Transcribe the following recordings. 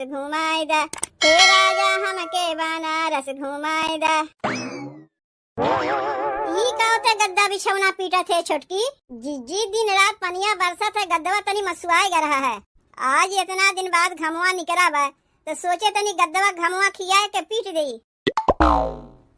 घुमाई दा हे राजा हमके बनारस घुमाई दा। ई कहते गद्दा बिछौना पीटा थे छोटकी। जिज्जी दिन रात पनिया बरसा थे गद्दवा तनी मसुआई गा रहा है। आज इतना दिन बाद घमवा निकला बा तो सोचे तनी गद्दवा घमवा खिया के पीट दई।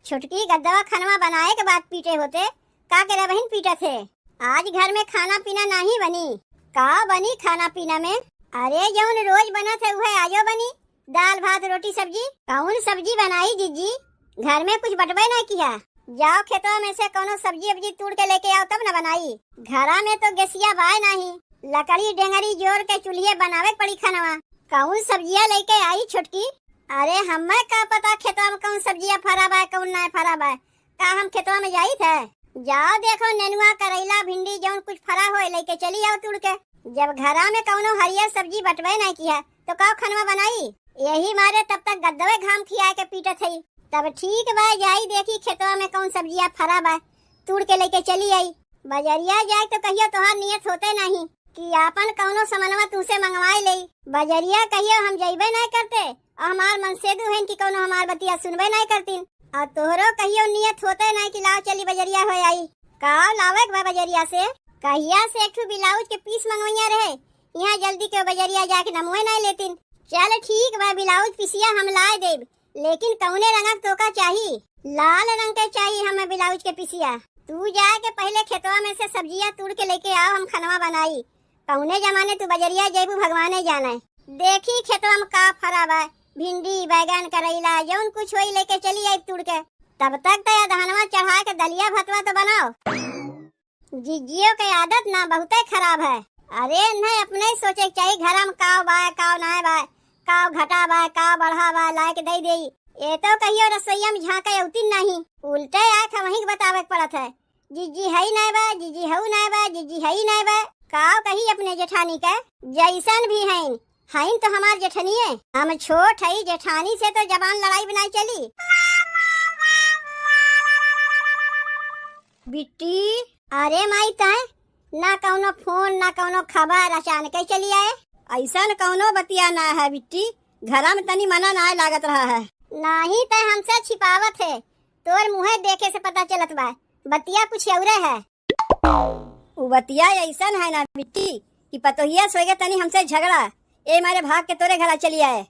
छोटकी गद्दवा खनवा बनाए के बाद पीटे होते का करे बहन पीटा थे। आज घर में खाना पीना नहीं बनी। का बनी खाना पीना में? अरे जौन रोज बना थे वह आजो बनी, दाल भात रोटी सब्जी। कौन सब्जी बनाई जीजी? घर में कुछ बटबे नहीं किया। जाओ खेतों में से कोनो सब्जी अब्जी तोड़ के लेके आओ तब न बनाई। घरा में तो गैसिया बाय नहीं, लकड़ी डेंगरी जोड़ के चूल्हे बनावे पड़ी खानवा। कौन सब्जिया लेके आई छोटकी? अरे हमें का पता खेतों में कौन सब्जिया फरा बा कौन नहीं फरा बा। का हम खेतों में जाई थे? जाओ देखो नेनुआ करेला भिंडी जौन कुछ फरा हो लेके चली आओ तोड़ के। जब घरा में कौनो हरियर सब्जी बटवे नहीं किया तो का खनवा बनाई। यही मारे तब तक गद्दवे घाम खिया के पीटे थी। तब ठीक बा जाई देखी खेतवा में कौन सब्जिया फरा बा तोड़ के लेके चली आई। बजरिया जाए तो कहियो तोहार नियत होते नहीं कि आपन कौनो सामानवा तुमसे मंगवाई ले। बजरिया कहियो हम जइबे नहीं करते और हमार मन से दू है कि कौनो हमार बतिया सुनबे नहीं करतीन। और तोहरो कहियो नियत होते नहीं कि लाओ चली बजरिया हो आई। का लावे बा बजरिया से? कहिया से एक ब्लाउज के पीस मंगवैया रहे, यहाँ जल्दी के बजरिया जाके नमुए नहीं लेतीन। चल ठीक बा ब्लाउज पीसिया हम लाए देब, लेकिन कौने रंग तो का चाहिए? लाल रंग के चाहिए हमें ब्लाउज के पीसिया। तू जाके पहले खेतवा में से सब्जियां तोड़ के लेके आओ, हम खनवा बनाई। कौने जमाने तू बजरिया जेबू भगवाने जाने। देखी खेतवा में का फरा बा, भिंडी बैगन करेला जौन कुछ होई लेके चली आई तोड़ के। तब तक तो धानवा चढ़ा के दलिया भतवा तो बनाओ। जिज्जियों की आदत ना बहुत खराब है। अरे नहीं अपने ही सोचे चाहिए घर में काव बा काव ना बा, काव घटा बा काव बढ़ा बा लाके दे दे। ये तो कहियो रसोईया में झाँका उतिन नहीं, उल्टे आँख वहीं बतावे पड़त है। जिज्जी है ही नहीं बा, जिज्जी हऊ नहीं बा, जिज्जी है ही नहीं बा। काव कही अपने जेठानी का जैसन भी है तो हमार जेठनी है। हम छोट है जेठानी से तो जबान लड़ाई बनाई चली। बिट्टी अरे माई तय ना कौनो फोन ना कौनो खबर, अचानक ही चली आए। ऐसा कौनो बतिया ना है बिट्टी, घरा में तनी मना ना लागत रहा है। नहीं तय हमसे छिपावत है, तोर मुँह देखे से पता चलत बा बतिया कुछ औरे है। वो बतिया ऐसा है ना बिट्टी कि पतोहिया सोएगे तनी हमसे झगड़ा, ए मारे भाग के तोरे घरा चली आए।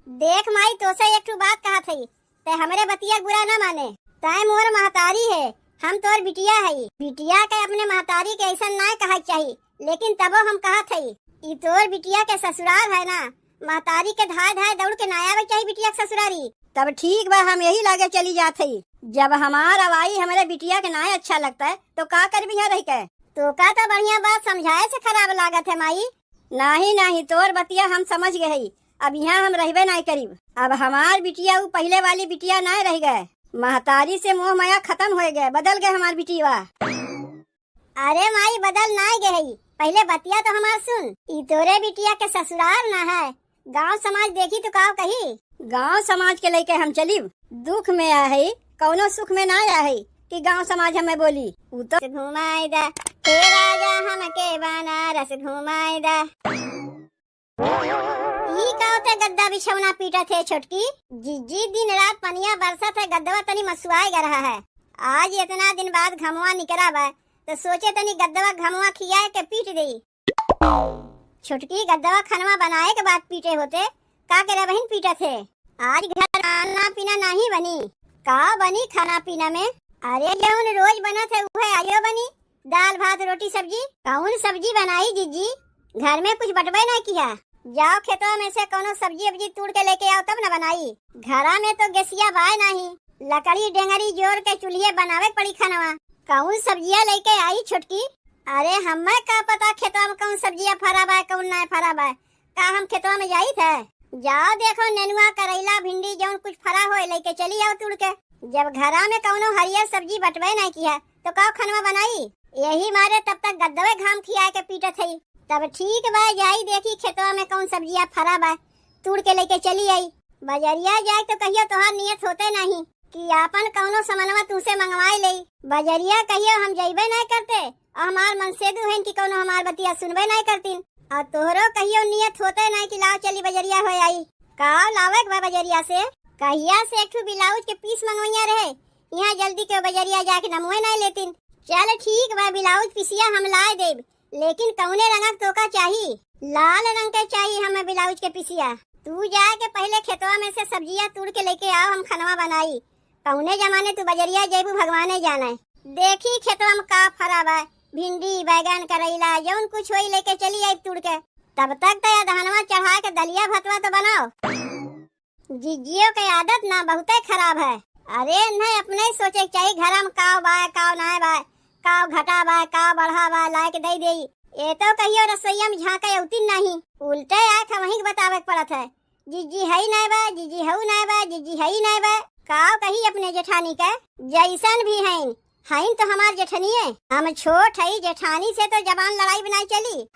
देख माई तो से एक बात कहा थी, ते हमरे बतिया बुरा न माने। तय मोर महतारी है, हम तोर बिटिया है। बिटिया के अपने महतारी के ऐसा ना कहा चाहिए, लेकिन तबो हम कहा थी ई तोर बिटिया के ससुराल है ना, महतारी के धाय धाय दौड़ के ना आवे चाहिए बिटिया के ससुरारी। तब ठीक बा हम यही लागे चली जात है। जब हमार अवाई हमारे बिटिया के ना अच्छा लगता है तो का कर भी यहाँ रह के। तो का तो बढ़िया बात समझाए से खराब लागत है माई। नहीं तोर बतिया हम समझ गए, अब यहाँ हम रहबे नहीं करीब। अब हमार बिटिया वो पहले वाली बिटिया ना रह गए, महतारी से मोह माया खत्म हो गए, बदल गए हमार बिटिया। अरे माई बदल ना गई, पहले बतिया तो हमार सुन। ई तोरे बिटिया के ससुराल ना है, गांव समाज देखी तो का कही। गांव समाज के लेके हम चली, दुख में आया है कौनो सुख में ना आया है कि गांव समाज हमें बोली। वो तो घुमाई दा हे राजा हमके बनारस घुमाई दा। ई कहते गद्दा बिछौना पीटा थे छोटकी। जिज्जी दिन रात पनिया बरसा थे गद्दवा तनी मसुआई गा रहा है। आज इतना दिन बाद घमवा निकला बा तो सोचे तनी गद्दवा घमवा खिया के पीट दई। छोटकी गद्दवा खनवा बनाए के बाद पीटे होते का करे बहन पीटा थे। आज घर खाना पीना नहीं बनी। का बनी खाना पीना में? अरे जौन रोज बना थे वह आजो बनी, दाल भात रोटी सब्जी। कौन सब्जी बनाई जीजी? घर में कुछ बटबे नहीं किया। जाओ खेतों में से कोनो सब्जी अब्जी तोड़ के लेके आओ तब न बनाई। घरा में तो गैसिया बाय नहीं, लकड़ी डेंगरी जोड़ के चूल्हे बनावे पड़ी खानवा। कौन सब्जिया लेके आई छोटकी? अरे हमें का पता खेतों में कौन सब्जिया फरा बा कौन नहीं फरा बा। का हम खेतों में जाई थे? जाओ देखो नेनुआ करेला भिंडी जौन कुछ फरा हो लेके चली आओ तोड़ के। जब घरा में कौनो हरियर सब्जी बटवे नहीं किया तो का खनवा बनाई। यही मारे तब तक गद्दवे घाम खिया के पीटे थी। तब ठीक बा जाई देखी खेतवा में कौन सब्जिया फरा बा तोड़ के लेके चली आई। बजरिया जाए तो कहियो तोहार नियत होते नहीं कि आपन कौनो सामानवा तुमसे मंगवाई ले। बजरिया कहियो हम जइबे नहीं करते और हमार मन से दू है कि कौनो हमार बतिया सुनबे नहीं करतीन। और तोहरो कहियो नियत होते नहीं कि लाओ चली बजरिया हो आई। का लावे बा बजरिया से? कहिया से एक ठू ब्लाउज के पीस मंगवैया रहे, यहाँ जल्दी के बजरिया जाके नमवे नहीं लेतिन। चल ठीक बा, ब्लाउज पिसिया हम लाए देब, लेकिन कौने रंग तोका चाहिए? लाल रंग के चाहिए हमें ब्लाउज के पिसिया। तू जाके पहले खेतवा में से सब्जियां तोड़ के लेके आओ, हम खनवा बनाई। कौने जमाने तू बजरिया जेबू भगवाने जाने। देखी खेतवा में का फरा बा, भिंडी बैगन करैला जौन कुछ होई लेके चली आई तोड़ के। तब तक तो धानवा चढ़ा के दलिया भतवा तो बनाओ। जिज्जियों की आदत ना बहुते खराब है। अरे नहीं अपने ही सोचे चाहिए घर में काव बा काव ना बा, काव घटा बा काव बढ़ा बा लाए के दे दे। ये तो कहियो रसोईया में झांका उतिन नहीं, उल्टे आँख वही बतावे पड़त है। जिज्जी है नहीं बा, जिज्जी हऊ नहीं बा, जिज्जी है नहीं बा। काव कही अपने जेठानी के जैसन भी हैं तो हमार जेठनी है। हम छोट है, जेठानी से तो जबान लड़ाई बनाई चली।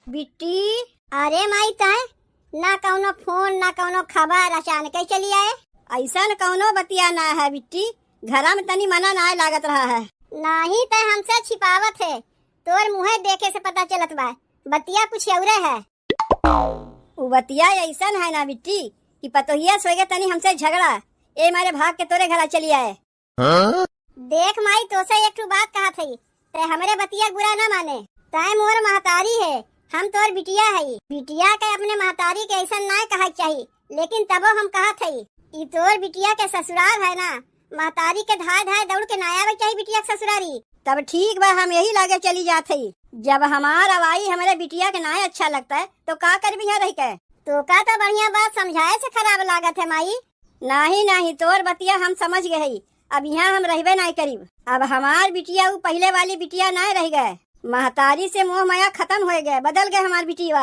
बिट्टी अरे माई तय ना कौनो फोन ना कौनो खबर, अचानक ही चली आए। ऐसा कौनो बतिया ना है बिट्टी, घरा में तनी मना ना लागत रहा है। नहीं तय हमसे छिपावत है, तोर मुँह देखे से पता चलत बा बतिया कुछ औरे है। वो बतिया ऐसा है ना बिट्टी कि पतोहिया सोएगे तनी हमसे झगड़ा, ए मारे भाग के तोरे घरा चली आए। देख माई तो से एक ठू बात कहा थी, ते हमरे बतिया बुरा न माने। तय मोर महतारी है, हम तोर बिटिया है। बिटिया के अपने महतारी के ऐसा ना कहा चाहिए, लेकिन तबो हम कहा थी ई तोर बिटिया के ससुराल है ना, महतारी के धाय धाय दौड़ के ना आवे चाहिए बिटिया के ससुरारी। तब ठीक बा, हम यही लागे चली जाते। जब हमार अवाई हमारे बिटिया के ना अच्छा लगता है तो का कर भी रही के। तो का तो बढ़िया बात समझाए से खराब लागत है माई। नहीं तोर बतिया हम समझ गए, अब यहाँ हम रहबे नहीं करीब। अब हमार बिटिया वो पहले वाली बिटिया नहीं रह गए, महतारी से मोह माया खत्म हो गए, बदल गए हमार बिटिया।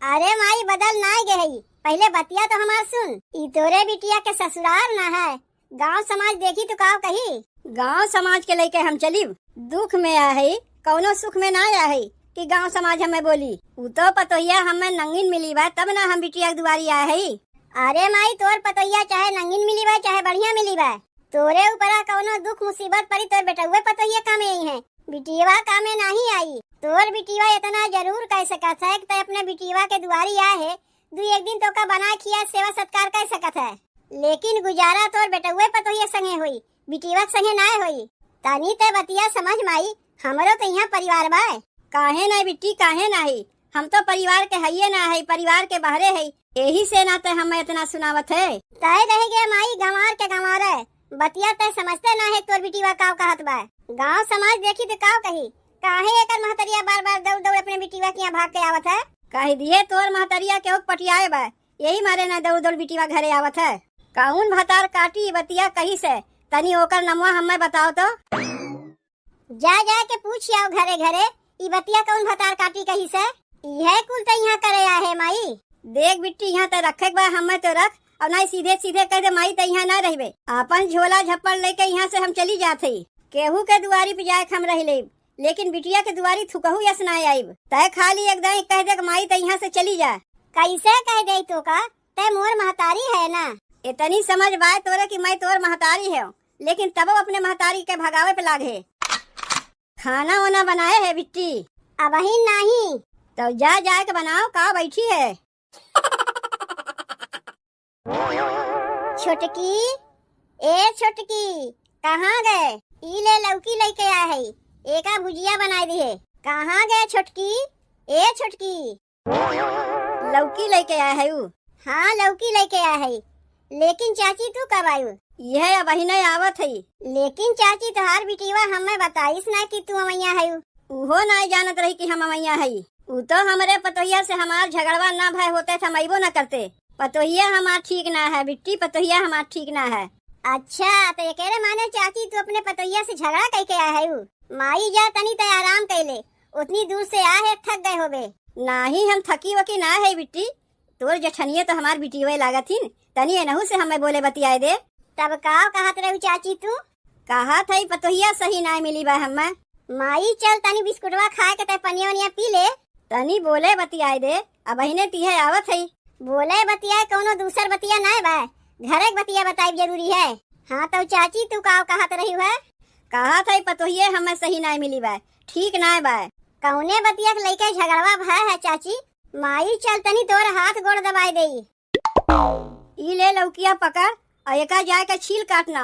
अरे माई बदल ना गई, पहले बतिया तो हमार सुन। ई तोरे बिटिया के ससुराल ना है, गांव समाज देखी तो का कही। गांव समाज के लेके हम चली, दुख में आ है कौनो सुख में ना आ है कि गांव समाज हमें बोली। उ तो पतोहिया हमें नंगिन मिली बा तब ना हम बिटिया के दुआरी आए है। अरे माई तोर पतोहिया चाहे नंगिन मिली बा चाहे बढ़िया मिली बा, तोरे ऊपर कौनो दुख मुसीबत पड़ी तोर बेटुए पतोहिया कामे आई है, बिटिया कामे नहीं आई। तोर बिटिया इतना जरूर कह सकत है कि अपने बिटिया के दुआरी आए है, दू एक दिन तो का बना खिया सेवा सत्कार कर सकत है, लेकिन गुजारा तोर बेटुए पतोहिया संगे हुई, बिटिया संगे ना हुई। तनी ते बतिया समझ माई, हमरो तो यहाँ परिवार बा। काहे ना बिट्टी काहे नहीं, हम तो परिवार के हइये ना है, परिवार के बाहरे है, यही से ना ते हमें इतना सुनावत है। तय रह गया माई गंवार के गंवार बतिया तय समझते ना है तोर बिटिया काव कहत बा। गांव समाज देखी तो काव कही, काहे एकर महतरिया बार बार दौड़ दौड़ अपने बिटिया के यहाँ भाग के आवत है। कह दिए तोर महतरिया के पटियाए बा, यही मारे ना दौड़ दौड़ बिटिया घरे आवत है। कौन भतार काटी बतिया कही से, तनी ओकर नमवा हमें बताओ तो। जा के पूछ आओ घरे घरे, ई बतिया कौन भतार काटी कही से। यह कुल तो यहाँ करे आ है माई। देख बिट्टी यहाँ तो रखे बा हमें तो रख, और नहीं सीधे सीधे कह दे माई तो यहाँ ना रहबे। अपन झोला झप्पड़ लेके यहाँ से हम चली जाते, केहू के दुआरी पे जाए हम रह ले, लेकिन बिटिया के दुआरी थुकहू यस ना आईब। तय खाली एकदम कह दे माई तो यहाँ से चली जा। कैसे कह दे तो का, तय मोर महतारी है ना। इतनी समझ बाय तोरे कि मैं तोर महतारी है, लेकिन तब अपने महतारी के भगावे पे लागे। खाना वाना बनाए है बिट्टी? अब ही नहीं। तो जा के बनाओ, का बैठी है। छोटकी ए छोटकी कहाँ गए? ई ले लौकी लेके आए है, एका भुजिया बनाई दी है। कहाँ गए छोटकी? ए छोटकी लौकी लेके आए है। हाँ लौकी लेके आए है, लेकिन चाची तू कब आयु? यह अब ही नहीं आवत है। लेकिन चाची तोहार बिटिया हमें बताइस ना कि तू अमैया है। उहो नहीं जानत रही कि हम अमैया है। उ तो हमरे पतोहिया से हमार झगड़वा ना भय होते थे, मैबो न करते। पतोहिया हमार ठीक ना है बिट्टी, पतोहिया हमार ठीक ना है। अच्छा तो ये कह रहे माने चाची तू अपने पतोहिया से झगड़ा कह के आया है। माई जा तनी तय आराम कर ले, उतनी दूर से आ है, थक गए होबे। नहीं हम थकी वकी ना है बिट्टी, तोर जठनिये तो हमार बिटिया लागत थी, तनी एनहू से हमें बोले बतियाए दे। तब का कहत रहू चाची तू? कहा था पतोहिया सही ना मिली बा हमें। माई चल तनी बिस्कुटवा खाए के तय पनिया वनिया पी ले। तनी बोले बतियाए दे, अब अहिने तीहे आवत है। बोले बतिया कोनो दूसर बतिया ना बा, घरे बतिया बताई जरूरी है। हाँ तो चाची तू का कहत रही है? कहा था पतोहिए हमें सही नहीं मिली बा, ठीक ना बा। कौने बतिया के लइके झगड़वा भय है चाची? माई चल तनी तोर हाथ गोड़ दबाई देई। ई ले लौकिया पकड़ और एका जाए के छील काटना।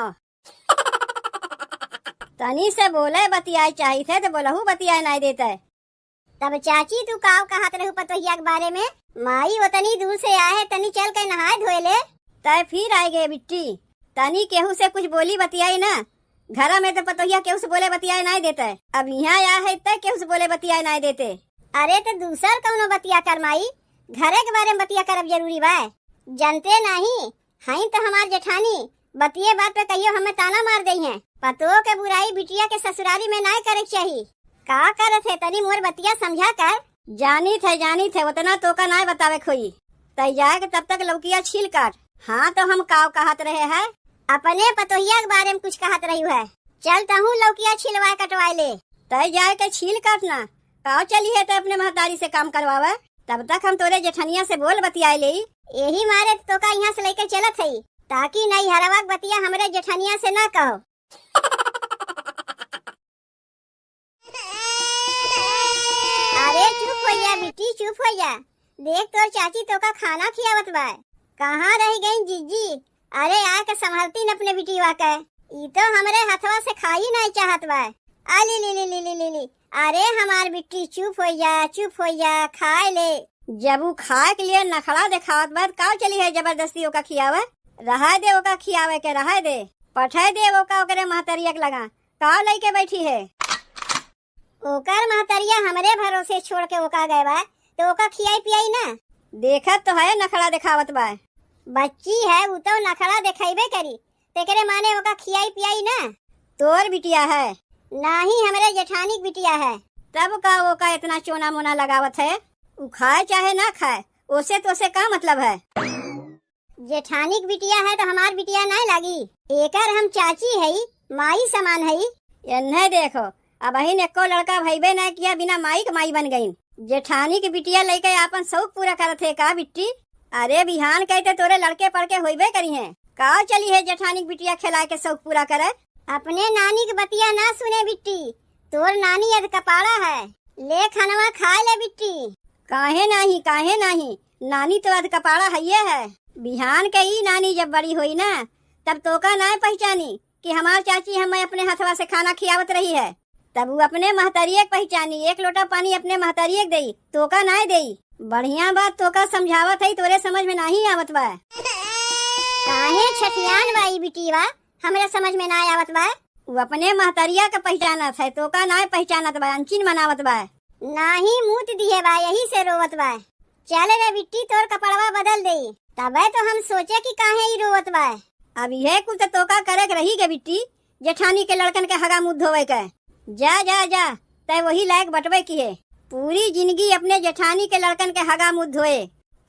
तनी से बोले बतियाए चाहिए थे तो बोलहू बतियाए नहीं देते। तब चाची तू काव कहत रहू पतोहिया के बारे में? माई वो तनी दूर से आए है, तनी चल के नहाए धोए ले। तय फिर आए गए बिट्टी, तनी केहू से कुछ बोली बतियाई ना। घर में तो पतोहिया केहू से बोले बतियाए नहीं देते, अब यहाँ आया है तय केहू से बोले बतियाए नहीं देते। अरे तो दूसर कौनो बतिया कर माई, घरे के बारे में बतिया करब जरूरी बा। जनते नहीं हई तो हमार जेठानी बतिये बात पे कहियो हमें ताना मार दई है। पतो के बुराई बिटिया के ससुराली में नहीं करे चाहिए। का करत है तनी मोर बतिया समझा कर। जानी थे उतना तो का नहीं बतावे खोई। तय जाए के तब तक लौकिया छील काट। हाँ तो हम काव कहत रहे हैं, अपने पतोहिया के बारे में कुछ कहत रही है। चल तहू लौकिया छिलवाए कटवाए ले। तय जाए के छील काटना। काव चली है तो अपने महतारी से काम करवावे, तब तक हम तोरे जेठनिया से बोल बतियाए ले। यही मारे तो का यहाँ से लेके चलत है, ताकि नहीं हरवा बतिया हमरे जेठनिया से ना कहो। अरे चुप हो जा बिटी, चुप हो जा। देख तोर चाची तो का खाना खियावत बा। कहाँ रह गई जीजी? अरे आके संभालती न अपने बिटिया के। ई तो हमरे हथवा से खाई नहीं चाहत बा। अली ली ली ली ली ली ली। अरे हमार बिट्टी चुप हो जा, चुप हो जा, खाए ले। जब वो खाए के लिए नखड़ा दिखावत बाद काव चली है जबरदस्ती ओका खियावे। रहा दे ओका खियावे के, रहा दे पठाए दे ओका ओकरे महतरिया के लगा। काव लेके बैठी है? ओकर महतरिया हमरे भरोसे छोड़ के ओका गए बा, तो ओका खियाई पियाई ना। देखत तो है नखड़ा दिखावत बा। बच्ची है वो तो नखड़ा दिखाइबे करी, तेकरे माने ओका खियाई पियाई ना। तोर बिटिया है? नहीं हमरे जेठानी बिटिया है। तब का ओका इतना चोना मोना लगावत है? उ खाए चाहे ना खाए ओसे तो से का मतलब है? जेठानी बिटिया है तो हमार बिटिया नहीं लागी। एकर हम चाची है, माई समान है। इन्हें देखो अब अहिन एको लड़का भईबे न किया, बिना माई के माई बन गई। जेठानी की बिटिया लेके आपन शौक पूरा करत है का बिट्टी? अरे बिहान कहते तोरे लड़के पढ़ के होइबे करी है। का चली है जेठानी की बिटिया खिला के शौक पूरा करे? अपने नानी की बतिया ना सुने बिट्टी, तोर नानी अध कपाड़ा है। ले खानवा खाए ले बिट्टी। काहे नहीं, नानी तो अध कपाड़ा है। बिहान के ही नानी जब बड़ी हुई ना, तब तो का ना पहचानी कि हमार चाची हमें अपने हथवा से खाना खियावत रही है। तब वो अपने महतरिये पहचानी, एक लोटा पानी अपने महतरिये दई, तो का ना दई। बढ़िया बात तो का समझावत है, तोरे समझ में नहीं आवत बा। काहे छठियान बाई बिटिया हमरे समझ में ना आवत बा। वो अपने महतरिया के पहचानत है, तो का ना पहचानत बा, अनचिन मनावत बा। नाही मूत दिए बा, यही से रोवत बा। चल रे बिट्टी तोर कपड़वा बदल दई, तबे तो हम सोचे कि काहे ही रोवत बा। अब यह कुल तो का करे के रही गे बिट्टी, जेठानी के लड़कन के हगा मुँह धोवे के। जा जा जा, तय वही लायक बटवे की है। पूरी जिंदगी अपने जेठानी के लड़कन के हगा मुँह धोए।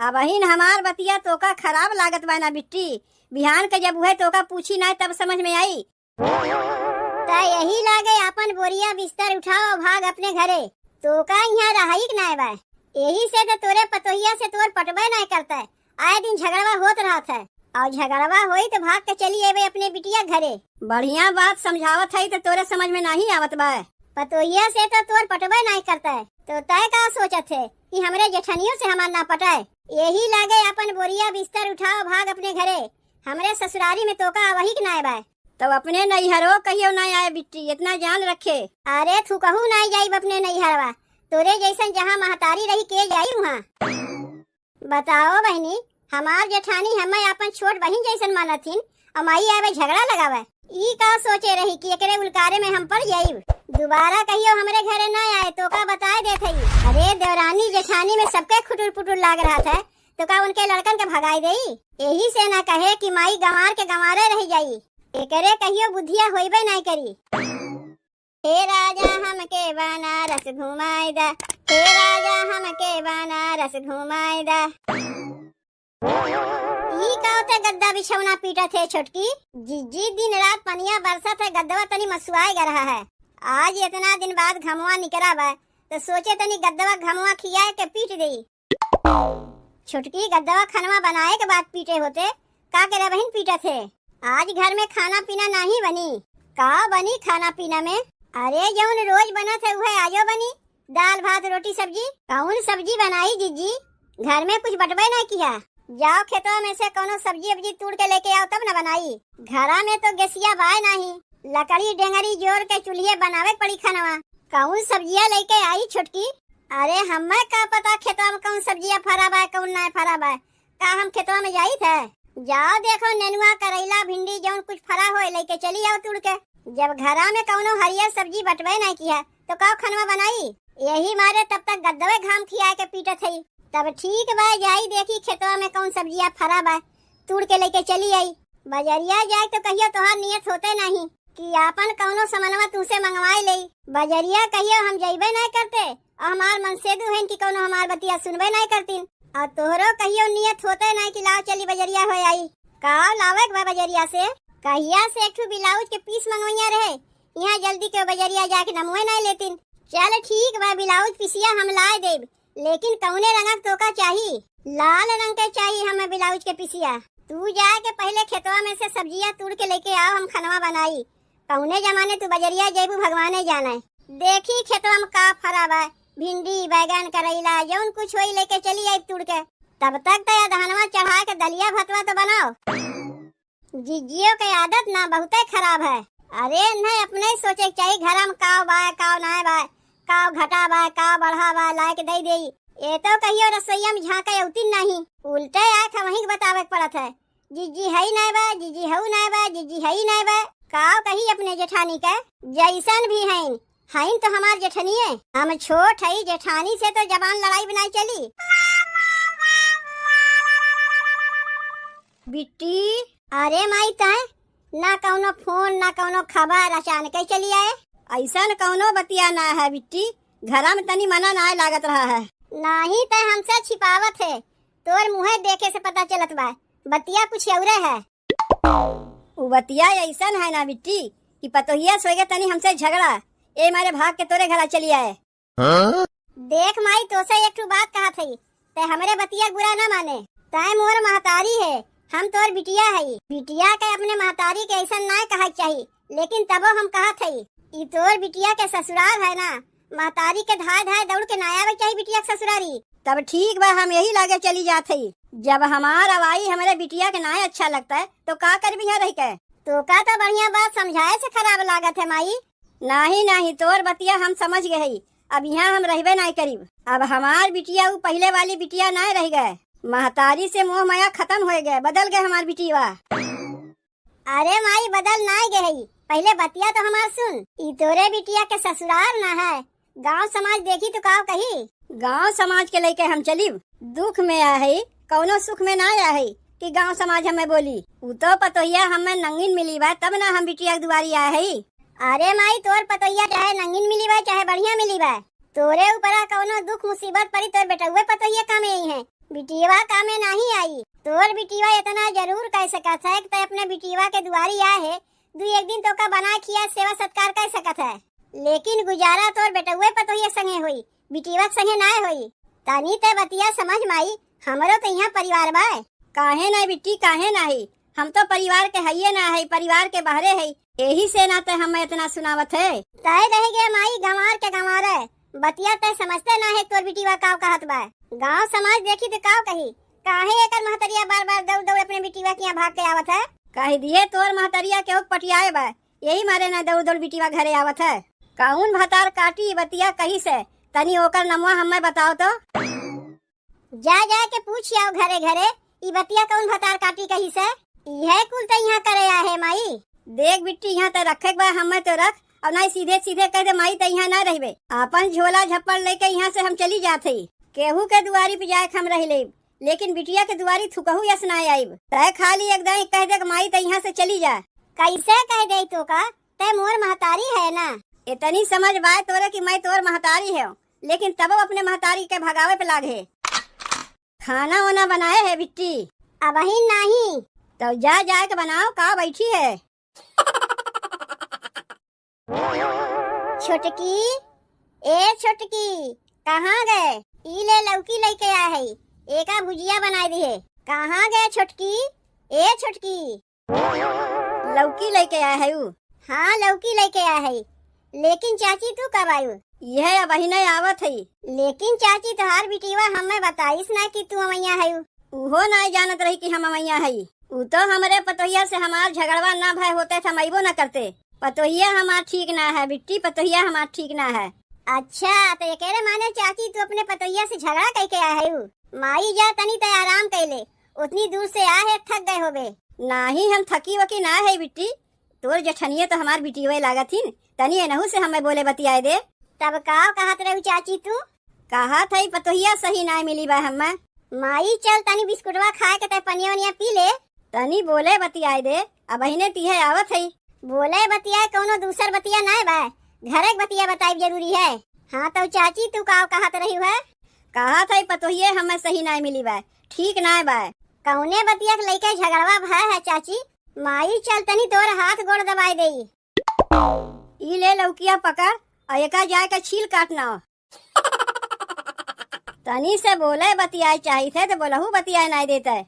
अब अहिन हमार बतिया तो का खराब लागत बा ना बिट्टी। बिहान के जब हुए तो का पूछी ना तब समझ में आई। तय यही लागे अपन बोरिया बिस्तर उठाओ भाग अपने घरे। तो का यहाँ रहाई ना बा। यही से तो तोरे पतोहिया से तोर पटबे नहीं करता है। आए दिन झगड़वा होत रहा था, और झगड़वा होई तो भाग के चली एबे अपने बिटिया घरे। बढ़िया बात समझावत है तो तोरे समझ में नहीं आवत बा। पतोहिया से तो तोर पटबे नहीं करता है, तो तय का सोचत है कि हमरे जेठनियों से हमार ना पटाए। यही लागे अपन बोरिया बिस्तर उठाओ भाग अपने घरे। हमरे ससुरारी में तो का वही ना बा। तो अपने नैहरो कहियो ना आए बिट्टी, इतना जान रखे। अरे तू कहू नहीं जाई अपने नैहरवा, तोरे जैसन जहाँ महतारी रही के जाई वहाँ। बताओ बहनी, हमार जेठानी हमें अपन छोट बहन जैसन मानथिन, अमाई आवे झगड़ा लगावे। ई का सोचे रही कि एकरे उलकारे में हम पड़ जाई। दोबारा कहियो हमरे घरे ना आए तो का बताए देते। अरे देवरानी जेठानी में सबके खुटुर पुटुर लाग रहा था, तो का उनके लड़कन के भगाई दई। यही से ना कहे कि माई गंवार के गंवारे रह जाई। एकरे कहियो बुद्धिया होइबे नहीं करी। हे राजा हमके बनारस घुमाई दा, हे राजा हमके बनारस घुमाई दा। ई काउते गद्दा बिछौना पीटा थे छोटकी। जिज्जी दिन रात पनिया बरसा थे, गद्दवा तनी मसुआई गा रहा है। आज इतना दिन बाद घमवा निकरा बा, तो सोचे तनी गद्दवा घमवा खियाए के पीट दी। छोटकी गद्दवा खनवा बनाए के बाद पीटे होते, का करे बहन पीटा थे। आज घर में खाना पीना नहीं बनी, का बनी खाना पीना में? अरे जौन रोज बनत है वह आजो बनी, दाल भात रोटी सब्जी। कौन सब्जी बनाई जीजी? घर में कुछ बटबे नहीं किया? जाओ खेतों में से कोनो सब्जी अब्जी तोड़ के लेके आओ तब न बनाई। घरा में तो गैसिया बाय नहीं, लकड़ी डेंगरी जोड़ के चूल्हे बनावे पड़ी खानवा। कौन सब्जिया लेके आई छोटकी? अरे हमें का पता खेतवा में कौन सब्जिया फरा बा कौन नहीं फरा बा? का हम खेतवा में जाई थे? जाओ देखो नेनुआ करेला भिंडी जौन कुछ फरा हो लेके चली आओ तोड़ के। जब घरा में कौनो हरियर सब्जी बटवे नहीं किया तो का खनवा बनाई? यही मारे तब तक गद्दवे घाम खिया के पीटत थई। तब ठीक बा, जाई देखी खेतवा में कौन सब्जिया फरा बा, तोड़ के लेके चली आई। बजरिया जाए तो कहियो तोहार नियत होते नहीं कि आपन कौनो सामानवा तुमसे मंगवाई ले। बजरिया कहियो हम जइबे नहीं करते और हमार मनसेदू है कि कौनो हमार बतिया सुनबे नहीं करतीन। और तोहरो कहियो नियत होते नहीं कि लाओ चली बजरिया हो आई। का लावे बा बजरिया से? कहिया से एक ठू ब्लाउज के पीस मंगवैया रहे, यहाँ जल्दी के बजरिया जाके नमुए नहीं लेतीन। चल ठीक बा, ब्लाउज पीसिया हम लाए देब, लेकिन कौने रंग तो का चाहिए? लाल रंग के चाहिए हमें ब्लाउज के पीसिया। तू जाए के पहले खेतवा में से सब्जियां तोड़ के लेके आओ, हम खनवा बनाई। कौने जमाने तू बजरिया जेबू भगवाने जाने। देखी खेतवा में का फरा बा, भिंडी बैगन करेला जौन कुछ होई लेके चली आई तोड़ के। तब तक तो धानवा चढ़ा के दलिया भतवा तो बनाओ। जिज्जियों की आदत ना बहुते खराब है। अरे नहीं अपने ही सोचे चाहिए घर में काव बा काव ना बा, काव घटा बा काव बढ़ा बा लाके दे दे। ये तो कहियो रसोईया में झांका उतिन नहीं, उल्टे आँख वही बतावे पड़त है। जिज्जी है नहीं बा, जिज्जी हऊ नहीं बा, जिज्जी है नहीं बा। काव कही अपने जेठानी के जैसन भी हैं तो हमार जेठनी है। हम छोट है जेठानी से तो जबान लड़ाई बनाई चली। बिट्टी अरे माई तय ना कौनो फोन ना कौनो खबर, अचानक ही चली आए। ऐसा कौनो बतिया ना है बिट्टी, घरा में तनी मना ना लागत रहा है। नहीं तय हमसे छिपावत है, तोर मुँह देखे से पता चलत बा बतिया कुछ औरे है। वो बतिया ऐसा है ना बिट्टी कि पतोहिया सोएगा तनी हमसे झगड़ा, ए मारे भाग के तोरे घर चली आए। देख माई तो से एक बात कहा थी, ते हमारे बतिया बुरा न माने। तय मोर महतारी है, हम तोर बिटिया है। बिटिया के अपने महतारी के ऐसा ना कहा चाहिए, लेकिन तबो हम कहा थी ई तोर बिटिया के ससुराल है ना, महतारी के धाय धाय दौड़ के ना आवे चाहिए बिटिया के ससुरारी। तब ठीक बा, हम यही लागे चली जात है। जब हमार अवाई हमारे बिटिया के ना अच्छा लगता है तो का कर भी यहाँ रह के? तो का तो बढ़िया बात समझाए से खराब लागत है माई। नहीं नहीं तोर बतिया हम समझ गए, अब यहाँ हम रहबे नहीं करीब। अब हमार बिटिया वो पहले वाली बिटिया ना रह गए, महतारी से मोह माया खत्म हो गए, बदल गए हमार बिटिया। अरे माई बदल ना गई, पहले बतिया तो हमार सुन। ई तोरे बिटिया के ससुराल ना है, गांव समाज देखी तो का कही? गांव समाज के लेके हम चली, दुख में आ है कौनो सुख में ना आ है कि गांव समाज हमें बोली। वो तो पतोहिया हमें नंगीन मिली बा तब ना हम बिटिया के दुआरी आए है। अरे माई तोर पतोहिया चाहे नंगीन मिली बा चाहे बढ़िया मिली बा, तोरे ऊपर कौनो दुख मुसीबत पड़ी तोर बेटा हुए पतोहिया कामे आई है, बिटिया कामे नहीं आई। तोर बिटिया इतना जरूर कह सकत है कि अपने बिटिया के दुआरी आए है, दू एक दिन तो का बना खिया सेवा सत्कार कर सकत है, लेकिन गुजारा तोर बेटा हुए पतोहिया संगे हुई, बिटिया संगे ना हुई। तनी ते बतिया समझ माई, हमारो तो यहाँ परिवार बा। काहे नहीं बिट्टी काहे नहीं, हम तो परिवार के है ना है, परिवार के बाहरे है, यही से ना ते हमें इतना सुनावत है। तय रह गया माई गंवार के गंवारे, बतिया तय समझते ना है तोर बिटिया काव कहत बा। गांव समाज देखी तो काव कही, काहे एकर महतरिया बार बार दौड़ दौड़ अपने बिटिया के यहाँ भाग के आवत है? कह दिए तोर महतरिया के पटियाए बा, यही मारे ना दौड़ दौड़ बिटिया घरे आवत है। कौन भतार काटी बतिया कही से, तनी ओकर नमवा हमें बताओ तो। जा जा के पूछ आओ घरे घरे, ई बतिया कौन भतार काटी कही से? यह कुल तो यहाँ करे है माई। देख बिट्टी यहाँ तो रखे बा, हमें तो रख, और ना सीधे सीधे कह दे माई तो यहाँ ना रहबे। अपन झोला झप्पड़ लेके यहाँ से हम चली जाते, केहू के दुआरी पे जाए हम रह ले, लेकिन बिटिया के दुआरी थुकहू यस ना आईब। तय खाली एकदम कह दे माई तो यहाँ से चली जा। कैसे कह दे तो का, तय मोर महतारी है ना। इतनी समझ बाय तोरे कि मैं तोर महतारी है, लेकिन तब अपने महतारी के भगावे पे लागे। खाना वाना बनाए है बिट्टी? अब ही नहीं। तो जा जा के बनाओ, का बैठी है? छोटकी ए छोटकी कहाँ गए? ई ले लौकी लेके आए है, एका भुजिया बनाई दी है। कहाँ गए छोटकी? ए छोटकी लौकी लेके आए है? हाँ लौकी लेके आ है। लेकिन चाची तू कब आयु? यह अब नहीं आवत है। लेकिन चाची तोहार बिटिवा हमें बताइस ना कि तू अमैया है। उहो नहीं जानत रही कि हम अमैया है। उ तो हमरे पतोहिया से हमार झगड़वा ना भय होते थे, अइबो न करते। पतोहिया हमार ठीक ना है बिट्टी, पतोहिया हमार ठीक ना है। अच्छा तो ये कह रहे माने चाची तू अपने पतोहिया से झगड़ा करके आया है। माई जा तनी ते आराम कैले, उतनी दूर से आ है, थक गए होबे। नाही हम थकी वकी ना है बिट्टी, तोर जठनिया तो हमार बिटिया लागत ही। तनी एनहू से हमें बोले बतियाए दे। तब का कहत रही चाची तू? कहा था पतोहिया सही ना मिली बा हमें। माई चल तनी बिस्कुटवा खाए के ते पनिया वनिया पी ले। तनी बोले बतियाए दे, अब अहिने तीहे आवत है। बोले बतिया कोनो दूसर बतिया ना बा, घरे के बतिया बताई जरूरी है। हाँ तो चाची तू का कहत रही है? कहा था पतोहिया हमें सही ना मिली बा, ठीक ना बा। कौने बतिया के लेके झगड़वा भय है चाची? माई चल तनी तोर हाथ गोड़ दबाई देई। ई ले लौकिया पकड़ और एका जाए का छील काटना। तनी से बोले बतियाए चाहिए थे तो बोलहू बतियाए नहीं देते।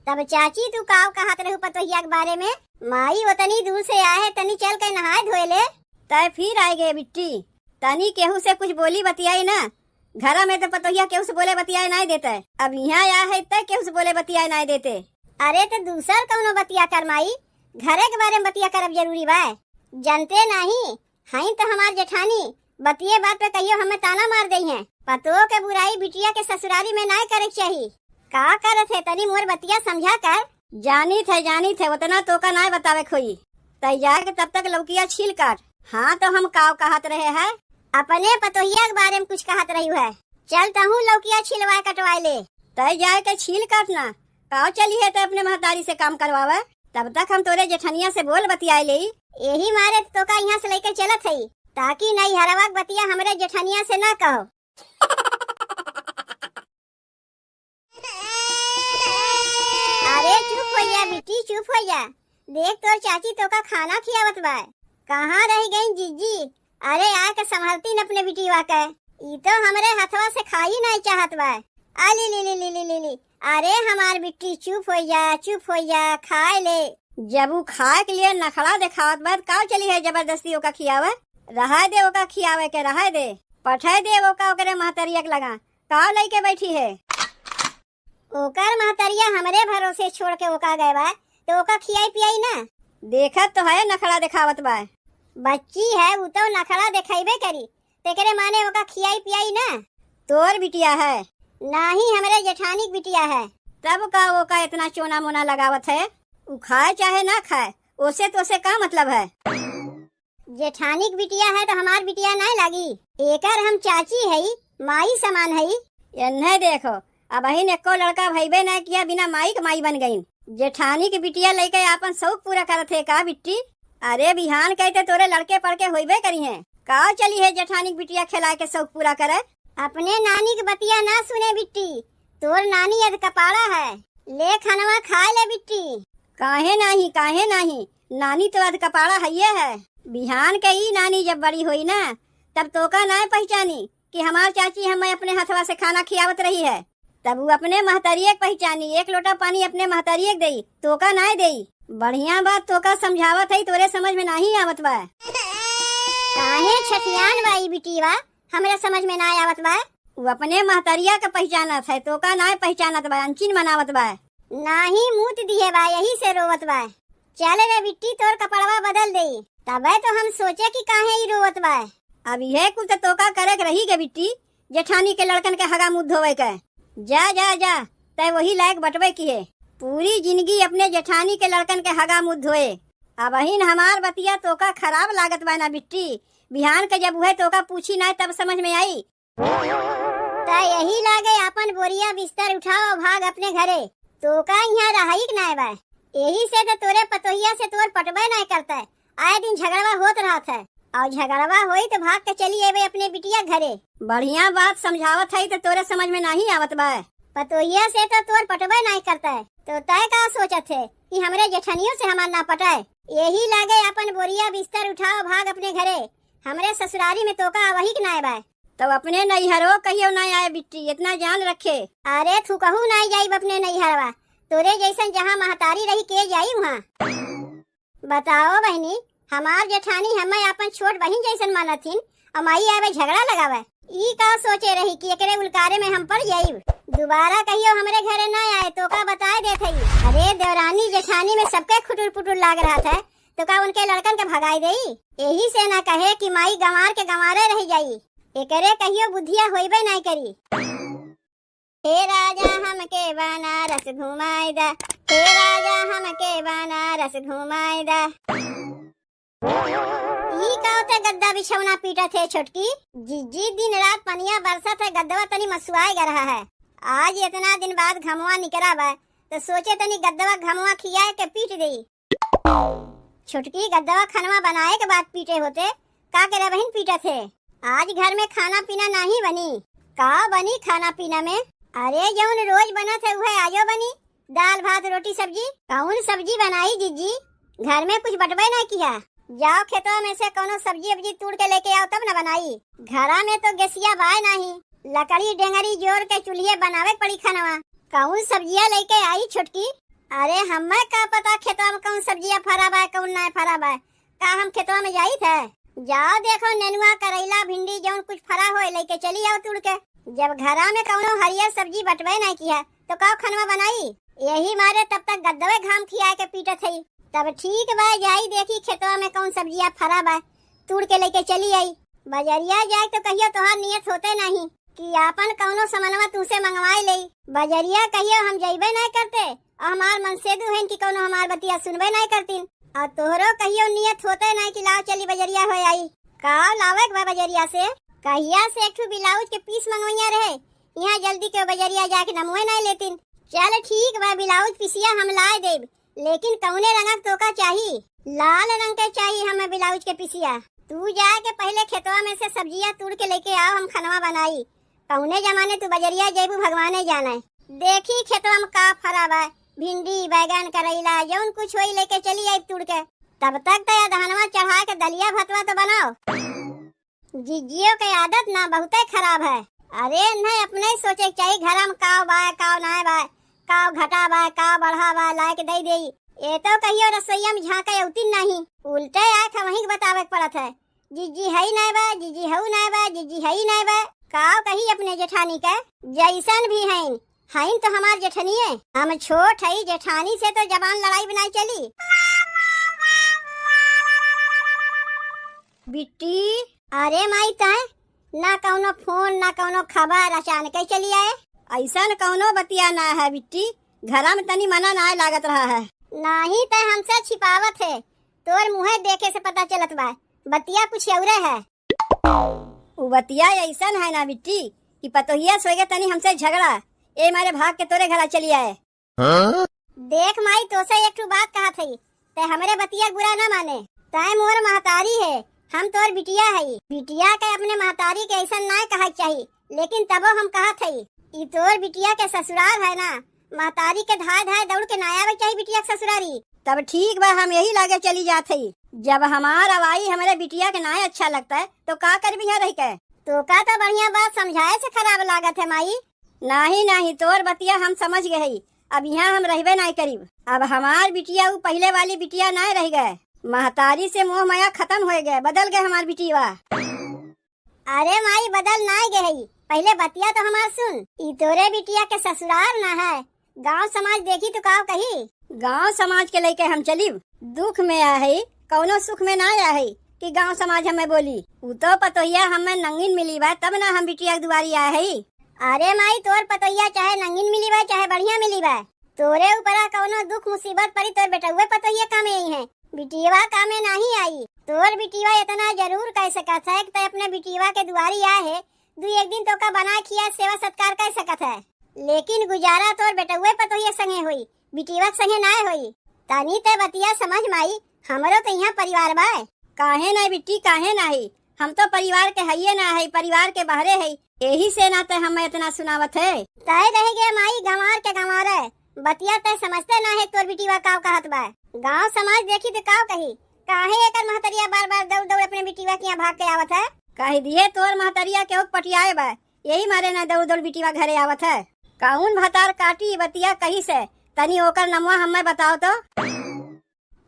तब चाची तू का कहत रहू पतोहिया के बारे में? माई वो तनी दूर से आए है, तनी चल के नहाए धोए ले। तय फिर आए गए बिट्टी, तनी केहू से कुछ बोली बतियाई ना। घर में तो पतोहिया केहू से बोले बतियाए नहीं देते, अब यहाँ आया है तय केहू से बोले बतियाए नहीं देते। अरे तो दूसर कौनो बतिया कर माई, घरे के बारे में बतिया करब जरूरी बा। जानते नहीं हई तो हमार जेठानी बतिये बात पे कहियो हमें ताना मार दई है। पतो के बुराई बिटिया के ससुरारी में ना करे चाहिए। का करत है तनी मोर बतिया समझा कर। जानी थे उतना तो का ना बतावे खोई। तय जाके तब तक लौकिया छील काट। हाँ तो हम काव कहत रहे हैं, अपने पतोहिया के बारे में कुछ कहत रही है। चल तहू लौकिया छिलवाए कटवाए ले। तय जाए के छील काटना काव चली है तो अपने महतारी से काम करवावे, तब तक हम तोरे जेठनिया से बोल बतियाए ले। यही मारे तो का यहाँ से लेके चलत है, ताकि नहीं हरवा बतिया हमरे जेठनिया से ना कहो। अरे चुप हो जा बिटी, चुप हो जा। देख तोर चाची तो का खाना खियावत बा। कहाँ रह गई जीजी? अरे आ के संभालती न अपने बिटिया के। ई तो हमरे हथवा से खाई नहीं चाहत बा। आ ली ली ली ली ली ली ली। अरे हमार बिट्टी चुप हो जा, चुप हो जा, खाए ले। जब वो खाए के लिए नखड़ा दिखावत बाद काव चली है जबरदस्ती ओका खियावे। रहा दे ओका खियावे के, रहा दे पठाए दे ओका ओकरे महतरिया के लगा। काव लेके बैठी है? ओकर महतरिया हमरे भरोसे छोड़ के ओका गए बा, तो ओका खियाई पियाई ना। देखत तो है नखड़ा दिखावत बा। बच्ची है वो तो नखड़ा दिखाइबे करी, तेकरे माने ओका खियाई पियाई ना। तोर बिटिया है? नहीं हमरे जेठानी की बिटिया है। तब का वो का इतना चोना मोना लगावत है? वो खाए चाहे ना खाए ओसे तो से का मतलब है? जेठानी की बिटिया है तो हमार बिटिया नहीं लगी। एकर हम चाची है, माई समान है। इन्हें देखो अब अहिन एको लड़का भईबे न किया, बिना माई के माई बन गई। जेठानी की बिटिया लेके आपन शौक पूरा करत है का बिट्टी? अरे बिहान कहते तोरे लड़के पढ़ के होइबे करी है। का चली है जेठानी की बिटिया खिला के शौक पूरा करे? अपने नानी की बतिया ना सुने बिट्टी, तोर नानी अध कपाड़ा है। ले खानवा खाए ले बिट्टी। काहे नहीं, नानी तो अध कपाड़ा है। बिहान के ही नानी जब बड़ी हुई ना, तब तो का ना पहचानी कि हमार चाची हमें अपने हथवा से खाना खियावत रही है। तब वो अपने महतरिये के पहचानी, एक लोटा पानी अपने महतरिये के देई, तो का ना देई। बढ़िया बात तो का समझावत है, तोरे समझ में नहीं आवत बा। काहे छठियान बाई बिटिया हमरे समझ में ना आवत बा। वो अपने महतरिया के पहचानत है, तो का ना पहचानत बा, अनचिन मनावत बा। नाही मूत दिए बा, यही से रोवत बा। चल रे बिट्टी तोर कपड़वा बदल देई, तबे तो हम सोचे कि काहे ही रोवत बा। अब यह कुल तो का करे के रही गे बिट्टी, जेठानी के लड़कन के हगा मुँह धोवे के। जा जा जा तय वही लायक बटवे की है, पूरी जिंदगी अपने जेठानी के लड़कन के हगा मुँह धोए। अब अहिन हमार बतिया तो का खराब लागत बा ना बिट्टी। बिहान के जब हुए तो का पूछी ना तब समझ में आई। ता यही लागे अपन बोरिया बिस्तर उठाओ भाग अपने घरे, तो का यहाँ रहाई ना बा। यही से तो तोरे पतोहिया से तोर पटबे नहीं करता है। आए दिन झगड़वा होत रहा था, और झगड़वा होई तो भाग के चली एबे अपने बिटिया घरे। बढ़िया बात समझावत है तो तोरे समझ में नहीं आवत बा। पतोहिया से तो तोर पटबे नहीं करता है, तो तय का सोचत है कि हमरे जेठनियों से हमार ना पटाए। यही लागे अपन बोरिया बिस्तर उठाओ भाग अपने घरे, हमरे ससुरारी में तो का वही ना बा। तो अपने नैहरो कहियो ना आए बिट्टी, इतना जान रखे। अरे तू कहू नहीं जाई अपने नैहरवा, तोरे जैसन जहाँ महतारी रही के जाई वहाँ। बताओ बहनी हमार जेठानी हमें अपन छोट बहन जैसन मानथिन और माई आवे झगड़ा लगावे। ई का सोचे रही कि एकरे उलकारे में हम पड़ जाई। दोबारा कहियो हमरे घरे ना आए तो का बताए देते ही। अरे देवरानी जेठानी में सबके खुटुर पुटुर लाग रहा था तो का उनके लड़कन के भगाई देई। यही से ना कहे कि माई गंवार के गंवारे रह जाई। एकरे कहियो बुद्धिया होइबे नहीं करी। हे राजा हमके बनारस घुमाई दा, हे राजा हमके बनारस घुमाई दा। ई काउते गद्दा बिछौना पीटा थे छोटकी। जिज्जी दिन रात पनिया बरसा थे गद्दवा तनी मसुआई ग रहा है। आज इतना दिन बाद घमवा निकरा बा तो सोचे तनी गद्दवा घमवा खियाए के पीट देई। छोटकी गद्दवा खनवा बनाए के बाद पीटे होते का करे बहन पीटा थे। आज घर में खाना पीना नहीं बनी। का बनी खाना पीना में? अरे जौन रोज बना थे वह आजो बनी। दाल भात रोटी सब्जी। कौन सब्जी बनाई जीजी? घर में कुछ बटवे नहीं किया। जाओ खेतों में से कोनो सब्जी अब्जी तोड़ के लेके आओ तब न बनाई। घरा में तो गैसिया बाय नहीं। लकड़ी डेंगरी जोड़ के चूल्हे बनावे पड़ी खानवा। कौन सब्जियां लेके आई छोटकी? अरे हमें का पता खेतों में कौन सब्जियां फरा बा कौन नहीं फरा बा। का हम खेतों में जाई थे? जाओ देखो नेनुआ करेला भिंडी जौन कुछ फरा हो लेके चली आओ तोड़ के। जब घरा में कौनो हरियर सब्जी बटवे नहीं किया तो का खनवा बनाई। यही मारे तब तक गद्दवे घाम खिया के पीटा थी। तब ठीक बा जाई देखी खेतवा में कौन सब्जियां फरा बा तोड़ के लेके चली आई। बजरिया जाए तो कहियो तोहार नियत होते नहीं कि आपन कौनो सामानवा तुमसे मंगवाई ले। बजरिया कहियो हम जइबे नहीं करते और हमार मनसेदू है कि कौनो हमार बतिया सुनबे नहीं करतीन। और तोहरो कहियो नियत होते नहीं कि लाओ चली बजरिया हो आई। का लावे बा बजरिया से? कहिया से एक ठू ब्लाउज के पीस मंगवैया रहे। यहाँ जल्दी के बजरिया जाके नमुए नहीं लेतीन। चल ठीक बा ब्लाउज पीसिया हम लाए देब। लेकिन कौने रंग तो का चाहिए? लाल रंग के चाहिए हमें ब्लाउज के पीसिया। तू जाके पहले खेतवा में से सब्जियां तोड़ के लेके आओ हम खनवा बनाई। कौने जमाने तू बजरिया जेबू भगवाने जाने। देखी खेतवा में का फरा बा भिंडी बैगन करेला जौन कुछ होई लेके चली आई तोड़ के। तब तक तो धनवा चढ़ा के दलिया भतवा तो बनाओ। जिज्जियों की आदत ना बहुते खराब है। अरे नहीं अपने सोचे चाहिए घर में काव बा काव ना बा काव घटा बा काव बढ़ा बा लाके दे दे। ये तो कहियो रसोईया में झांका उतिन नहीं उल्टे आए थे वहीं बतावे पड़त है। जिज्जी है नहीं बा जिज्जी हऊ नहीं बा जिज्जी है नहीं बा। काव कही अपने जेठानी के जैसन भी है तो हमार जेठनी है। हम छोट है जेठानी से तो जबान लड़ाई बनाई चली। बिट्टी अरे माई तय ना कौनो फोन ना कौनो खबर अचानक ही चली आए। ऐसा न कौनो बतिया ना है बिट्टी। घरा में तनी मना ना लागत रहा है। नहीं तय हमसे छिपावत है। तोर मुँह देखे से पता चलत बा बतिया कुछ औरे है। वो बतिया ऐसा है ना बिट्टी कि पतोहिया सोएगा तनी हमसे झगड़ा ए मारे भाग के तोरे घरा चली आए। देख माई तो से एक बात कहा थी ते हमरे बतिया बुरा न माने। तय मोर महतारी है हम तोर बिटिया है। बिटिया के अपने महतारी के ऐसा ना कहा चाहिए लेकिन तबो हम कहा थी ई तोर बिटिया के ससुराल है ना। महतारी के धाय धाय दौड़ के ना आवे चाहिए बिटिया के ससुरारी। तब ठीक बा हम यही लागे चली जाते। जब हमार अवाई हमारे बिटिया के ना अच्छा लगता है तो का कर भी रह के। तो का तो बढ़िया बात समझाए से खराब लागत है माई। नहीं तोर बतिया हम समझ गए। अब यहाँ हम रहबे नहीं करीब। अब हमार बिटिया वो पहले वाली बिटिया नहीं रह गए। महतारी से मोह माया खत्म हो गए बदल गए हमार बिटिया। अरे माई बदल ना गई पहले बतिया तो हमार सुन। ई तोरे बिटिया के ससुराल ना है। गांव समाज देखी तो का कही। गांव समाज के लेके हम चली दुख में आहे कौनो सुख में ना आहे कि गांव समाज हमें बोली। उ तो पतोहिया हमें नंगीन मिली बा तब ना हम बिटिया दुआरी आए। अरे माई तोर पतोहिया चाहे नंगीन मिली बा चाहे बढ़िया मिली बा तोरे ऊपर कौनो दुख मुसीबत पड़ी तोर बेटुए पतोहिया कामे आई है बिटिया कामे नहीं आई। तोर बिटिया इतना जरूर कह सकत है कि अपने बिटिया के दुआरी आए है दू एक दिन तो का बना खिया सेवा सत्कार कर सकत है। लेकिन गुजारा तोर बेटुए पतोहिया संगे हुई बिटिया संगे ना हुई। तनी ते बतिया समझ माई हमरो तो यहाँ परिवार बा। काहे नहीं बिट्टी काहे नहीं हम तो परिवार के है ना है परिवार के बाहरे है यही से ना ते हमें इतना सुनावत है। तय रह गया माई गंवार के गंवार है बतिया तय समझते ना है तोर बिटिया काव कहत बा। गांव समाज देखी तो काव कही काहे एकर महतरिया बार बार दौड़ दौड़ अपने बिटिया के यहाँ भाग के आवत है। कह दिए तोर महतरिया के पटियाए बा यही मारे ना दौड़ दौड़ बिटिया घरे आवत है। कौन भतार काटी बतिया कही से तनी ओकर नमवा हमें बताओ तो।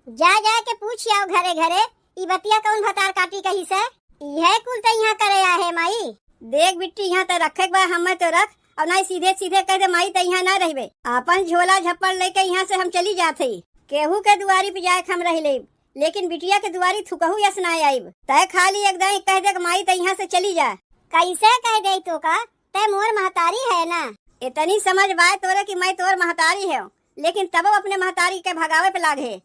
जा जा के पूछ आओ घरे घरे ई बतिया कौन भतार काटी कही से? यह कुल तो यहाँ करे आहे माई। देख बिट्टी यहाँ तो रखे बा हमें तो रख और ना सीधे सीधे कह दे माई तो यहाँ ना रहे। अपन झोला झप्पड़ लेके यहाँ से हम चली जाते। केहू के दुआरी पे जाए हम रह ले, लेकिन बिटिया के दुआरी थुकहू यस ना आईब। तय खाली एकदम कह दे माई तो यहाँ से चली जा। कैसे कह दे तो का? तय मोर महतारी है ना। इतनी समझ बाय तोरे कि मैं तोर महतारी है, लेकिन तब अपने महतारी के भगावे पे लागे।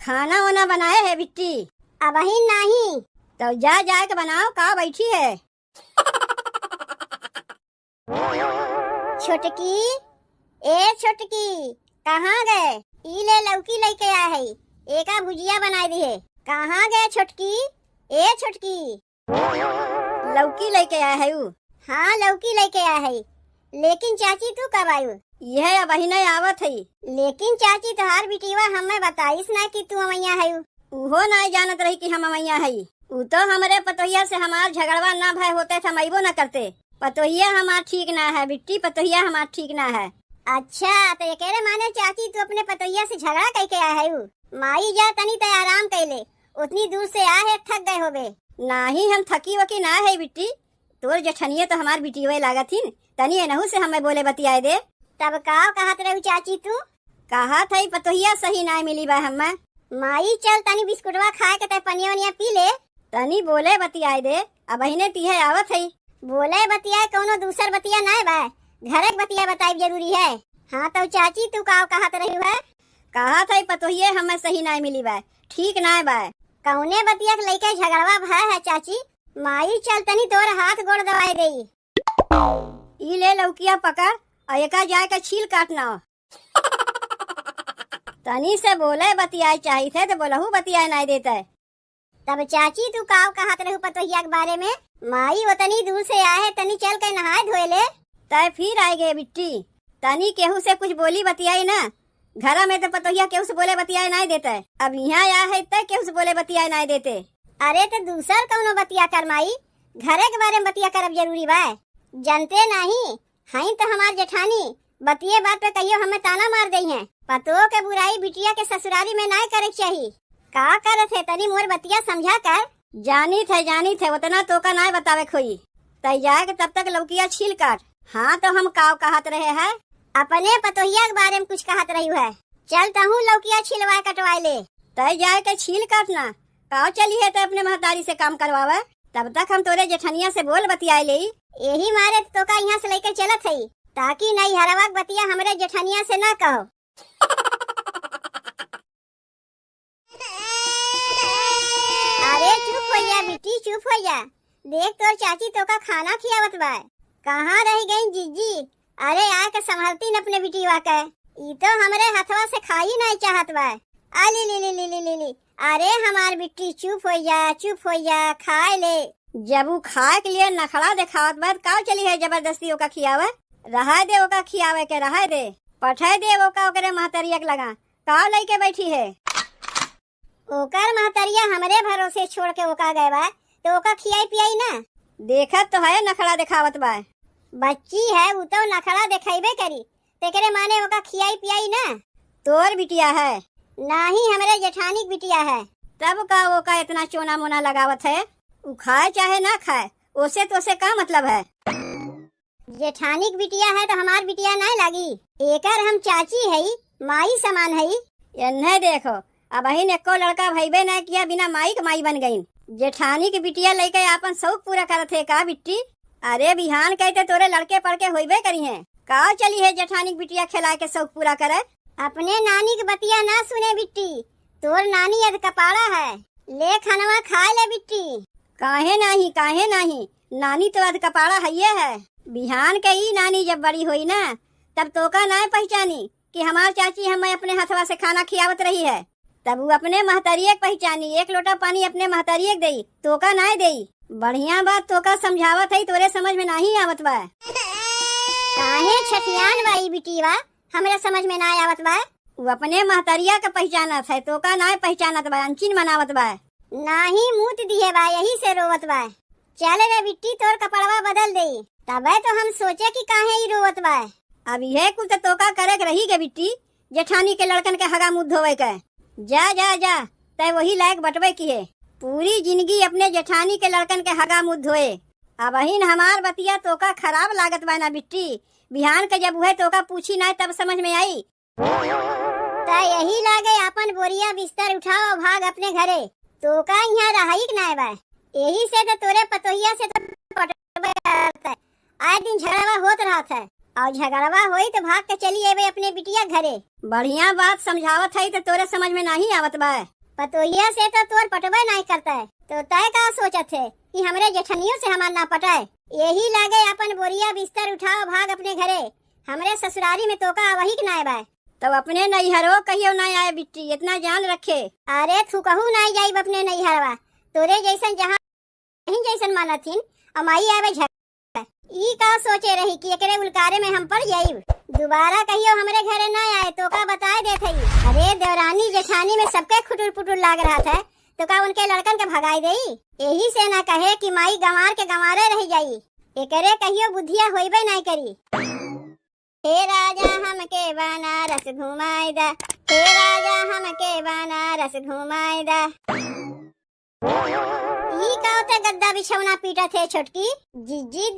खाना वाना बनाए है बिट्टी? अब ही नहीं। तो जा जाए के बनाओ, का बैठी है? छोटकी, ए छोटकी, कहाँ गए? ई ले लौकी लेके आए है, एका भुजिया बनाई दी है। कहाँ गए छोटकी? ए छोटकी, लौकी लेके आए है? हाँ लौकी लेके आए है। लेकिन चाची तू कब आयु? यह अब ही नहीं आवत है। लेकिन चाची तोहार बिटिवा हमें बताइस ना कि तू अमैया है। उहो नहीं जानत रही कि हम अमैया है। उ तो हमरे पतोहिया से हमार झगड़वा ना भय होते थे, मैबो न करते। पतोहिया हमार ठीक ना है बिट्टी, पतोहिया हमार ठीक ना है। अच्छा तो ये कह रहे माने चाची तू अपने पतोहिया से झगड़ा करके आया है? माई जा तनी तो आराम कर ले, उतनी दूर से आए है, थक गए होबे। नहीं हम थकी वकी ना है बिट्टी, तोर जठनिये तो हमार बिटी हुए लागत थी। तनी एनहू से हमें बोले बतियाए दे। तब का कहत रहू चाची तू? कहा था पतोहिया सही ना मिली बा हमें। माई चल तनी बिस्कुटवा खाए के पनिया वनिया पी ले। तनी बोले बतियाए दे, अब अहिने तीहे आवत है। बोले बतियाए कोनो दूसर बतिया ना बा, घर के बतिया बताई जरूरी है। हाँ तो चाची तू का कहत रही है? कहा था पतोहिया हमें सही ना मिली बा, ठीक ना बा। कौने बतिया के लेके झगड़वा भय है चाची? माई चल तनी तोर हाथ गोड़ दवाई दे। ई ले लौकिया पकड़ और एका जाए का छील काटना। तनी से बोले बतियाए चाहिए थे तो बोलहू बतियाए नहीं देते। तब चाची तू का कहत रहू पतोहिया के बारे में? माई उतनी दूर से आए, तनी चल के नहाए धोए ले। तय फिर आए गए बिट्टी, तनी केहू से कुछ बोली बतियाई ना। घर में तो पतोहिया केहू से बोले बतियाए नहीं देते, अब यहाँ आया है तय केहू से बोले बतियाए नहीं देते। अरे तो दूसर कौनो बतिया कर माई, घरे के बारे में बतिया करब जरूरी बा। जनते नहीं हई तो हमार जेठानी बतिये बात पे कहियो हमें ताना मार दई है। पतो के बुराई बिटिया के ससुरारी में ना करे चाहिए। का करत है तनी मोर बतिया समझा कर। जानी थे उतना तो का ना बतावे खोई। तय जाए तब तक लौकिया छील काट। हाँ तो हम काव कहत रहे हैं? अपने पतोहिया के बारे में कुछ कहत रही है। चल तहू लौकिया छिलवाए कटवाए ले। तय जाए के छील काटना। काव चली है तो अपने महतारी से काम करवावे, तब तक हम तोरे जेठनिया से बोल बतियाए ले। यही मारे तो का यहाँ से लेकर चलत है, ताकि नहीं हरवा बतिया हमरे जेठनिया से ना कहो। अरे चुप हो जा बिटी, चुप हो जा। देख तोर चाची तो का खाना खियावत बा। कहाँ रह गई जीजी? अरे आके संभालती न अपने बिटिया के। ई तो हमरे हथवा से खाई नहीं चाहत बा। अली ली ली ली ली ली ली। अरे हमार बिट्टी चुप हो जा, चुप हो जा, खाए ले। जब वो खाए के लिए नखड़ा दिखावत बाद का चली है जबरदस्ती ओका खियावे? रहा दे ओका खियावे के, रहा दे पठाए दे ओका ओकरे महतरिया के लगा। का लेके बैठी है? ओकर महतरिया हमरे भरोसे छोड़ के ओका गए बा, तो ओका खियाई पियाई ना। देखत तो है नखड़ा दिखावत बा। बच्ची है वो तो नखड़ा दिखाइबे करी, तेकरे माने ओका खियाई पियाई ना। तोर बिटिया है? नहीं हमरे जेठानी बिटिया है। तब का वो का इतना चोना मोना लगावत है? उ खाए चाहे ना खाए उसे तो से का मतलब है? जेठानी बिटिया है तो हमार बिटिया नहीं लगी। एकर हम चाची है, माई समान है। इन्हें देखो अब ही एको लड़का भईबे न किया, बिना माई के माई बन गई। जेठानी की बिटिया लेके अपन शौक पूरा करत है का बिट्टी? अरे बिहान कहते तोरे लड़के पड़के होइबे करी है। का चली है जेठानी की बिटिया खिला के शौक पूरा करे? अपने नानी की बतिया ना सुने बिट्टी, तोर नानी अध कपाड़ा है। ले खानवा खा ले बिट्टी। काहे नहीं, नानी तो अध कपाड़ा है। बिहान के ही नानी जब बड़ी हुई ना, तब तो का ना पहचानी कि हमार चाची हमें अपने हथवा से खाना खियावत रही है। तब वो अपने महतरिये पहचानी, एक लोटा पानी अपने महतरिये दई, तो का ना दई। बढ़िया बात तो का समझावत है, तोरे समझ में नहीं आवत बा। काहे छठियान बाई बिटिया हमरे समझ में ना आवत बा। वो अपने महतरिया का पहचानत है, तो का ना पहचानत बा, अनचिन मनावत बा। नाही मूत दिए बा, यही से रोवत बा। चल रे बिट्टी तोर कपड़वा बदल दई, तबे तो हम सोचे कि काहे ही रोवत बा। अब यह कुल तो का करे रही के बिट्टी, जेठानी के लड़कन के हगा मुँह धोवे के। जा जा जा तय वही लायक बटवे की है। पूरी जिंदगी अपने जेठानी के लड़कन के हगा मुँह धोए। अब अहिन हमार बतिया तोका खराब लागत बा ना बिट्टी। बिहान के जब हुए तोका पूछी ना तब समझ में आई। ता यही लागे अपन बोरिया बिस्तर उठाओ और भाग अपने घरे। तोका यहाँ रहाई के नाय बा। यही से तो तोरे पतोहिया से तो पटवे रहता है। आए दिन झगड़वा होत रहत है और झगड़वा होई तो भाग के चली आवे अपने बिटिया घरे। बढ़िया बात समझावत है तो तोरे समझ में नहीं आवत बा। पतोहिया से तो तोर पटवे नहीं करता है तो तय का सोचत है कि हमरे जेठनियों से हमार ना पटाए। यही लागे अपन बोरिया बिस्तर उठाओ भाग अपने घरे। हमरे ससुरारी में तोका वही के नाय बा। तब अपने नैहरो कहियो ना आए बिट्टी, इतना जान रखे। अरे तू कहू नहीं जाइब अपने नैहरवा। तोरे जैसन जहाँ नहीं जैसन मानथिन अमाई आवे झगड़ा। ई का सोचे रही कि एकरे उलकारे में हम पड़ जाइब। दोबारा कहियो हमरे घरे ना आए तो का बताए देत हई। अरे देवरानी जेठानी में सबके खुटुर पुटुर लाग रहा था तो का उनके लड़कन के भगाई देई। यही से ना कहे कि माई गंवार के गंवारे रह जाई। एकरे कहियो बुद्धिया होइबे नहीं करी। हे राजा हमके बनारस घुमाई दा। हे राजा हमके बनारस घुमाई दा। ई का होता गद्दा बिछौना पीटा थे छोटकी। जी